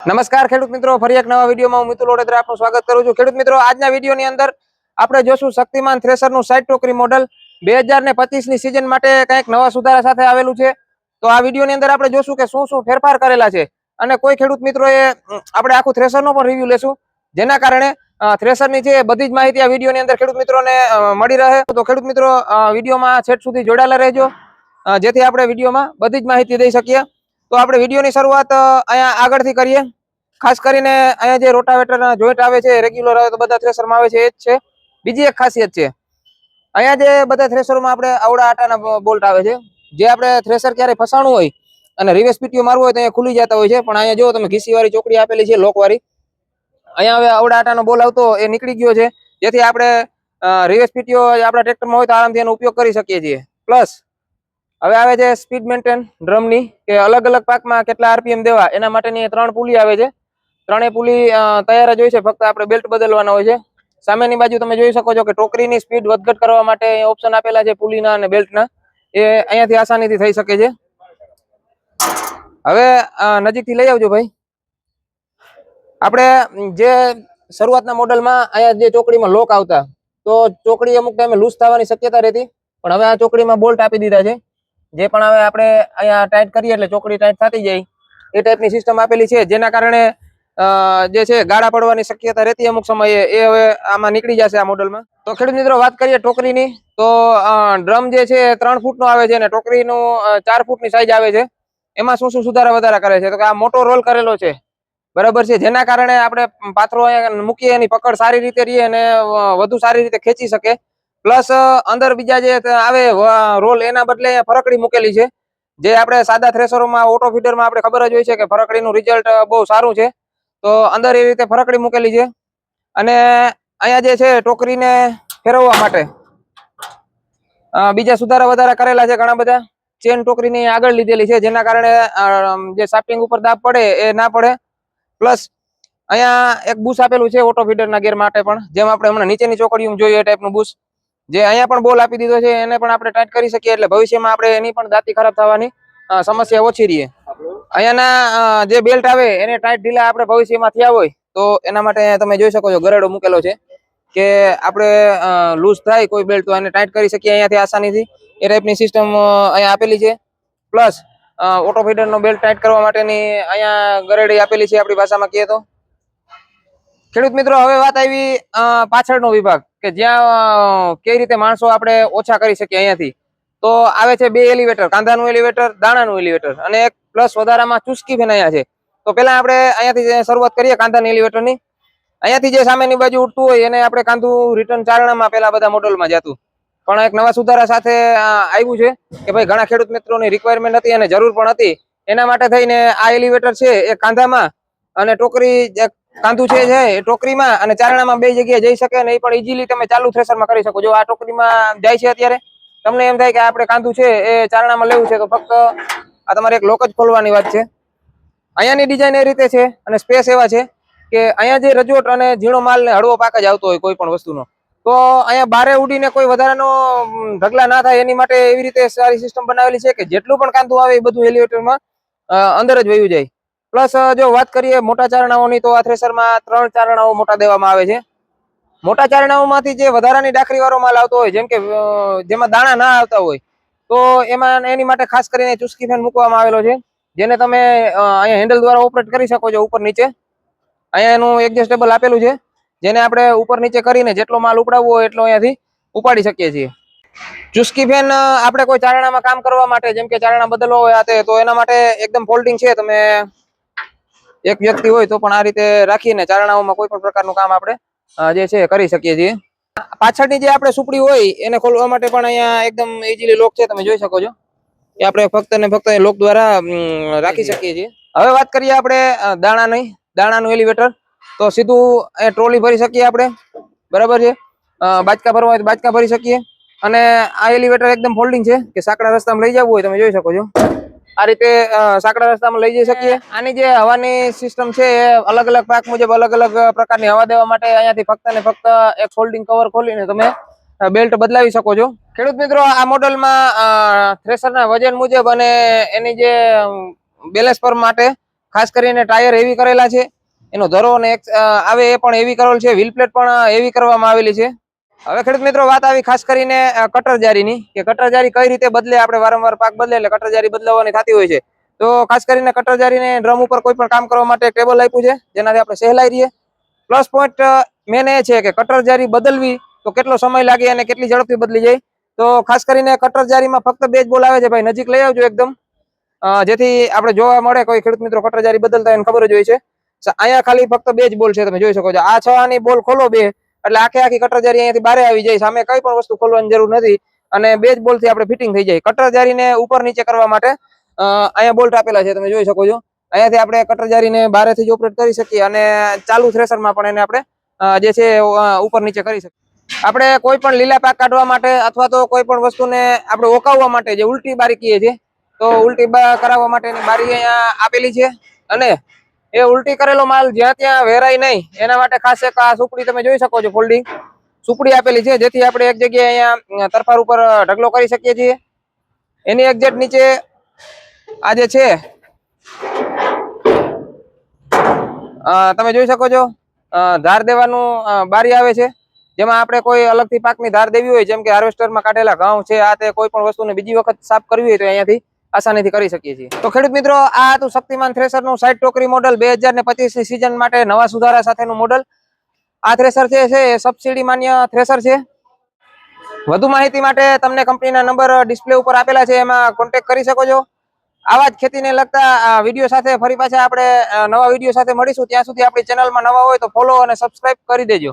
નમસ્કાર ખેડૂત મિત્રો, ફરી એક નવા વિડીયોમાં હું મિતુલ ઓડેદરા આપનું સ્વાગત કરું છું। ખેડૂત મિત્રો, આજના વિડીયોની અંદર આપણે જોશું શક્તિમાન થ્રેશરનું 60 ટોકરી મોડલ 2025ની સીઝન માટે કંઈક નવા સુધારા સાથે આવેલું છે। તો આ વિડીયોની અંદર આપણે જોશું કે શું શું ફેરફાર કરેલા છે અને કોઈ ખેડૂત મિત્રોએ આપણે આખું થ્રેશરનો પણ રિવ્યુ લેશું, જેના કારણે થ્રેશરની જે બધી જ માહિતી આ વિડીયોની અંદર ખેડૂત મિત્રોને મળી રહે। તો ખેડૂત મિત્રો, વિડીયોમાં છેક સુધી જોડાયેલા રહેજો, જેથી આપણે વિડીયોમાં બધી જ માહિતી દઈ શકીએ। તો આપણે વિડીયોની શરૂઆત અહીંયા આગળથી કરીએ। ખાસ કરીને અહીંયા જે રોટાવેટરના જોઈન્ટ આવે છે રેગ્યુલર આવે તો બધા થ્રેશરમાં આવે છે એ જ છે। બીજી એક ખાસિયત છે, અહીંયા જે બધા થ્રેશરોમાં આપણે આવડા આટાના બોલ્ટ આવે છે, જે આપણે થ્રેશર ક્યારે ફસાણું હોય અને રિવર્સ પીટીઓ મારવું હોય તો અહીંયા ખુલી જતા હોય છે, પણ અહીંયા જો તમે ઘીસીવાળી ચોકડી આપેલી છે લોકવાળી, અહીંયા હવે આવડા આટાનો બોલ આવતો એ નીકળી ગયો છે, જેથી આપણે રિવર્સ પીટીઓ આપણા ટ્રેક્ટરમાં હોય તો આરામથી એનો ઉપયોગ કરી શકીએ છીએ। પ્લસ હવે આવે છે સ્પીડ મેન્ટેન ડ્રમની, કે અલગ અલગ પાકમાં કેટલા આરપીએમ દેવા એના માટેની 3 પુલી આવે છે। ત્રણેય પુલી તૈયાર જ હોય છે, ફક્ત આપણે બેલ્ટ બદલવાના હોય છે। સામેની બાજુ તમે જોઈ શકો છો કે ટોકરીની સ્પીડ વધઘટ કરવા માટે ઓપ્શન આપેલા છે પુલીના અને બેલ્ટના, એ અહીંયાથી આસાનીથી થઈ શકે છે। હવે નજીકથી લઈ આવજો ભાઈ। આપણે જે શરૂઆતના મોડલમાં અહીંયા જે ચોકડીમાં લોક આવતા, તો ચોકડી અમુક ટાઈમે લૂઝ થવાની શક્યતા રહેતી, પણ હવે આ ચોકડીમાં બોલ્ટ આપી દીધા છે, જે પણ હવે આપણે અહીંયા ટાઈટ કરીએ એટલે ચોકડી ટાઈટ થતી જાય એ ટાઈપની સિસ્ટમ આપેલી છે, જેના કારણે જે છે ગાળા પડવાની શક્યતા રહેતી અમુક સમયે, એ હવે આમાં નીકળી જશે આ મોડલમાં। તો ખેડૂત મિત્રો, વાત કરીએ ટોકરીની, તો ડ્રમ જે છે 3 ફૂટનો આવે છે અને ટોકરીનું 4 ફૂટની સાઈઝ આવે છે। એમાં શું શું સુધારા વધારા કરે છે, તો કે આ મોટો રોલ કરેલો છે, બરાબર છે, જેના કારણે આપણે પાથરો મૂકીએ એની પકડ સારી રીતે રહે અને વધુ સારી રીતે ખેંચી શકે। પ્લસ અંદર બીજા જે આવે રોલ, એના બદલે ફરકડી મૂકેલી છે, જે આપણે સાદા થ્રેશરોમાં ઓટો ફીડરમાં આપણે ખબર જ હોય છે કે ફરકડીનું રિઝલ્ટ બહુ સારું છે, તો અંદર એ રીતે ફરકડી મૂકેલી છે। અને અહીંયા જે છે ટોકરીને ફેરવવા માટે બીજા સુધારા વધારા કરેલા છે ઘણા બધા। ચેન ટોકરીની આગળ લીધેલી છે, જેના કારણે જે સાફ્ટિંગ ઉપર દાબ પડે એ ના પડે। પ્લસ અહીંયા એક બુશ આપેલું છે ઓટો ફીડરના ગેર માટે પણ, જેમ આપણે હમણાં નીચેની ચોકડીઓ જોઈએ એ ટાઈપનું બુશ, જે અહીંયા પણ બોલ આપી દીધો છે, એને પણ આપણે ટાઈટ કરી શકીએ, એટલે ભવિષ્યમાં આપણે એની પણ દાંતી ખરાબ થવાની સમસ્યા ઓછી રહે। અહીંયાના જે બેલ્ટ આવે એને ટાઈટ ઢીલા આપણે ભવિષ્યમાં થયા હોય તો એના માટે તમે જોઈ શકો છો ગરેડો મૂકેલો છે, કે આપણે લૂઝ થાય કોઈ બેલ્ટ તો એને ટાઈટ કરી શકીએ અહીંયાથી આસાનીથી, એ ટાઈપની સિસ્ટમ અહીંયા આપેલી છે। પ્લસ ઓટો ફીડરનો બેલ્ટ ટાઈટ કરવા માટેની અહીંયા ગરેડી આપેલી છે આપણી ભાષામાં કહીએ તો। ખેડૂત મિત્રો, હવે વાત આવી પાછળનો વિભાગ, કે જ્યાં કઈ રીતે માણસો આપણે ઓછા કરી શકીએ અહીંયાથી, તો આવે છે 2 એલિવેટર, કાંધાનું એલિવેટર, દાણાનું એલિવેટર, અને એક પ્લસ વધારામાં ચુસ્કી ફેન અહીંયા છે। તો પેલા આપણે અહીંયાથી શરૂઆત કરીએ કાંધાની એલિવેટરની। અહીંયાથી જે સામેની બાજુ ઉઠતું હોય એને આપણે કાંધું રિટર્ન ચારણામાં પેલા બધા મોડલમાં જતું, પણ એક નવા સુધારા સાથે આવ્યું છે કે ભાઈ ઘણા ખેડૂત મિત્રોની રિક્વાયરમેન્ટ હતી અને જરૂર પણ હતી, એના માટે થઈને આ એલિવેટર છે એ કાંધામાં અને ટોકરી કાંધું છે એ ટોકરીમાં અને ચારણામાં 2 જગ્યાએ જઈ શકે, અને એ પણ ઇઝીલી તમે ચાલુ થ્રેશરમાં કરી શકો। જો આ ટોકરીમાં જાય છે અત્યારે, તમને એમ થાય કે આપણે કાંધું છે એ ચારણામાં લેવું છે, તો ફક્ત આ તમારે એક લોક જ ખોલવાની વાત છે। અહીંયાની ડિઝાઇન એ રીતે છે અને સ્પેસ એવા છે કે અહીંયા જે રજોટ અને ઝીણો માલ ને હળવો પાક જ આવતો હોય કોઈ પણ વસ્તુનો, તો અહીંયા બારે ઉડીને કોઈ વધારાનો ઢગલા ના થાય એની માટે એવી રીતે સારી સિસ્ટમ બનાવેલી છે કે જેટલું પણ કાંધું આવે એ બધું એલિવેટરમાં અંદર જ વયું જાય। પ્લસ જો વાત કરીએ મોટા ચારણાઓની, તો આ થ્રેશરમાં 3 ચારણાઓ મોટા દેવામાં આવે છે। મોટા ચારણાઓમાંથી જે વધારાની ડાકરી વાળો માલ આવતો હોય, જેમ કે જેમાં દાણા ના આવતા હોય, તો એમાં એની માટે ખાસ કરીને ચુસ્કી ફેન મૂકવામાં આવેલો છે, જેને તમે અહીંયા હેન્ડલ દ્વારા ઓપરેટ કરી શકો છો ઉપર નીચે। અહીંયા એનું એડજસ્ટેબલ આપેલું છે, જેને આપણે ઉપર નીચે કરીને જેટલો માલ ઉપડાવવો હોય એટલો અહીંયાથી ઉપાડી શકીએ છીએ। ચુસ્કી ફેન આપણે કોઈ ચારણામાં કામ કરવા માટે, જેમ કે ચારણા બદલવા હોય તો એના માટે એકદમ ફોલ્ડિંગ છે, તમે એક વ્યક્તિ હોય તો પણ આ રીતે રાખીને ચારણાઓમાં કોઈ પણ પ્રકારનું કામ આપણે જે છે કરી શકીએ છીએ। પાછળની જે આપણે સુપડી હોય એને ખોલવા માટે પણ અહીંયા એકદમ ઇઝીલી લોક છે, તમે જોઈ શકો છો કે આપણે ફક્ત ને ફક્ત લોક દ્વારા રાખી શકીએ છીએ। હવે વાત કરીએ આપણે દાણાનું એલિવેટર, તો સીધું ટ્રોલી ભરી શકીએ આપણે, બરાબર છે, બાજકા ભરવા હોય તો બાજકા ભરી શકીએ। અને આ એલિવેટર એકદમ ફોલ્ડિંગ છે, કે સાંકડા રસ્તામાં લઈ જવું હોય તમે જોઈ શકો છો આ રીતે સાંકડા રસ્તામાં લઈ જઈ શકીએ। આની જે હવાની સિસ્ટમ છે એ અલગ અલગ પાક મુજબ અલગ અલગ પ્રકારની હવા દેવા માટે અહીંયાથી ફક્ત ને ફક્ત એક ફોલ્ડિંગ કવર ખોલીને તમે બેલ્ટ બદલાવી શકો છો। ખેડૂત મિત્રો, આ મોડલમાં થ્રેશરના વજન મુજબ અને એની જે બેલેન્સ પર માટે ખાસ કરીને ટાયર હેવી કરેલા છે, એનો ધરો અને આવે એ પણ હેવી કરેલ છે, વ્હીલ પ્લેટ પણ હેવી કરવામાં આવેલી છે. હવે ખેડૂત મિત્રો વાત આવી ખાસ કરીને કટર જારીની, કે કટર જારી કઈ રીતે બદલે. આપણે વારંવાર પાક બદલે એટલે કટર જારી બદલાવાની થતી હોય છે. તો ખાસ કરીને કટર જારીને ડ્રમ ઉપર કોઈ પણ કામ કરવા માટે ટેબલ આપ્યું છે, જેનાથી આપણે સહેલાઈ રહીએ. પ્લસ પોઈન્ટ મેન એ છે કે કટર જારી બદલવી તો કેટલો સમય લાગે અને કેટલી ઝડપથી બદલી જાય. તો ખાસ કરીને કટર જારીમાં ફક્ત 2 જ બોલ આવે છે ભાઈ, નજીક લઈ આવજો એકદમ, જેથી આપણે જોવા મળે. કોઈ ખેડૂત મિત્રો કટર જારી બદલતા એને ખબર જ હોય છે. અહીંયા ખાલી ફક્ત 2 જ બોલ છે, તમે જોઈ શકો છો. આ 6 આની બોલ ખોલો 2 એટલે આખી કટર જારી અહીંયાથી બહાર આવી જાય. સામે કઈ પણ વસ્તુ ખોલવાની જરૂર નથી અને 2 જ બોલ થી આપણે ફિટિંગ થઈ જાય. કટર જારીને ઉપર નીચે કરવા માટે અહીંયા બોલ્ટ આપેલા છે, તમે જોઈ શકો છો. અહીંયાથી આપણે કટર જારીને બહારથી જ ઓપરેટ કરી શકીએ અને ચાલુ થ્રેસરમાં પણ એને આપણે જે છે ઉપર નીચે કરી શકીએ. આપણે કોઈ પણ લીલા પાક કાઢવા માટે અથવા તો કોઈ પણ વસ્તુને આપણે ઓકાવવા માટે જે ઉલટી બારી કહીએ છીએ, તો ઉલટી કરાવવા માટેની બારી અહીંયા આપેલી છે. અને એ ઉલટી કરેલો માલ જ્યાં ત્યાં વેરાય નહીં એના માટે ખાસ એક આ સુપડી તમે જોઈ શકો છો, ફોલ્ડિંગ સુપડી આપેલી છે, જેથી આપણે એક જગ્યાએ અહીંયા તરફાર ઉપર ઢગલો કરી શકીએ છીએ. એની એક્ઝેક્ટ નીચે આ જે છે તમે જોઈ શકો છો, ધાર દેવાનું બારી આવે છે, જેમાં આપણે કોઈ અલગથી પાકની ધાર દેવી હોય, જેમ કે હાર્વેસ્ટરમાં કાઢેલા ઘઉં છે, આ તે કોઈ પણ વસ્તુને બીજી વખત સાફ કરવી હોય તો અહીંયાથી આસાનીથી કરી શકીએ છીએ. તો ખેડૂત મિત્રો, આ હતું શક્તિમાન થ્રેસરનું 60 ટોકરી મોડલ 2025 ની સીઝન માટે નવા સુધારા સાથેનું મોડલ. આ થ્રેસર છે એ સબસિડી માન્ય થ્રેસર છે. વધુ માહિતી માટે તમને કંપનીના નંબર ડિસ્પ્લે ઉપર આપેલા છે, એમાં કોન્ટેક્ટ કરી શકો છો. આવા જ ખેતીને લગતા વિડીયો સાથે ફરી પાછા આપણે નવા વિડીયો સાથે મળીશું. ત્યાં સુધી આપણી ચેનલમાં નવા હોય તો ફોલો અને સબસ્ક્રાઇબ કરી દેજો.